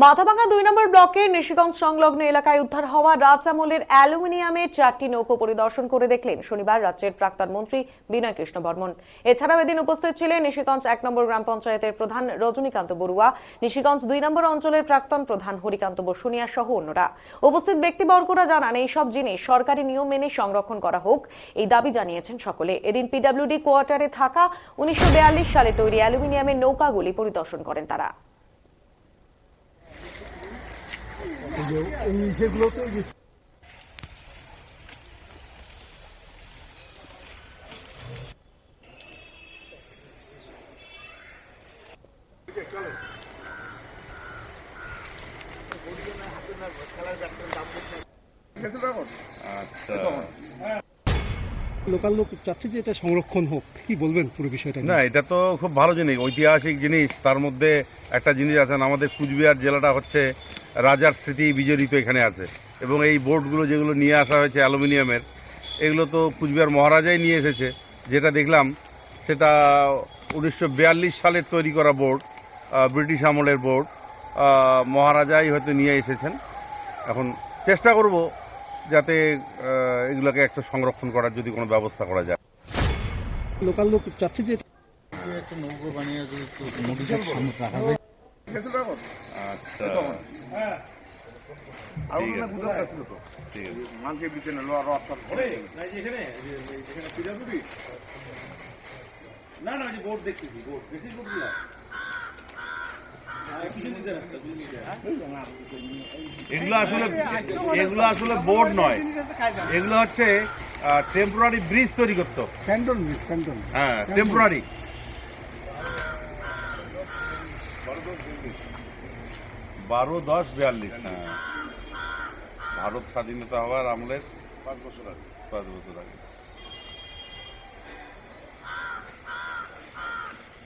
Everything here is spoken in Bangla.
মাথাভাঙ্গা 2 নম্বর ব্লকের নিশিগঞ্জ সংলগ্ন এলাকায় উদ্ধার হওয়া রাজ আমলের অ্যালুমিনিয়ামের 4টি নৌকো পরিদর্শন করে দেখলেন শনিবার রাজ্যের প্রাক্তন মন্ত্রী বিনয় কৃষ্ণ বর্মন। এছাড়াও এদিন উপস্থিত ছিলেন নিশিগঞ্জ 1 নম্বর গ্রাম পঞ্চায়েতের প্রধান রজনীকান্ত বড়ুয়া, নিশিগঞ্জ 2 নম্বর অঞ্চলের প্রাক্তন প্রধান হরিকান্ত বসুনিয়া সহ অন্যরা। উপস্থিত ব্যক্তিবর্গরা জানান এই সব জিনিস সরকারি নিয়ম মেনে সংরক্ষণ করা হোক, এই দাবি জানিয়েছেন সকলে। এদিন পিডব্লিউডি কোয়ার্টারে থাকা 1942 সালে তৈরি অ্যালুমিনিয়ামের নৌকাগুলি পরিদর্শন করেন তারা। লোকাল লোক চাচ্ছে যে এটা সংরক্ষণ হোক, কি বলবেন পুরো বিষয়টা? না, এটা তো খুব ভালো জিনিস, ঐতিহাসিক জিনিস। তার মধ্যে একটা জিনিস আছে, আমাদের কুচবিহার জেলাটা হচ্ছে রাজার স্মৃতি বিজড়িত এখানে আছে, এবং এই বোর্ডগুলো যেগুলো নিয়ে আসা হয়েছে অ্যালুমিনিয়ামের, এগুলো তো কুচবিহার মহারাজাই নিয়ে এসেছে। যেটা দেখলাম সেটা 1942 সালের তৈরি করা বোর্ড, ব্রিটিশ আমলের বোর্ড, মহারাজাই হয়তো নিয়ে এসেছেন। এখন চেষ্টা করব যাতে এগুলোকে একটা সংরক্ষণ করার যদি কোনো ব্যবস্থা করা যায়। লোকাল লোক চাচ্ছে যে একটা নৌকো বানিয়ে নদীটার সামনে রাখা যায়। এগুলো আসলে বোর্ড নয়, এগুলো হচ্ছে টেম্পোরারি ব্রিজ তৈরি করতো। হ্যাঁ, টেম্পোরারি। 12-10-42। হ্যাঁ, ভারত স্বাধীনতা হওয়ার আমলের 5 বছর আগে।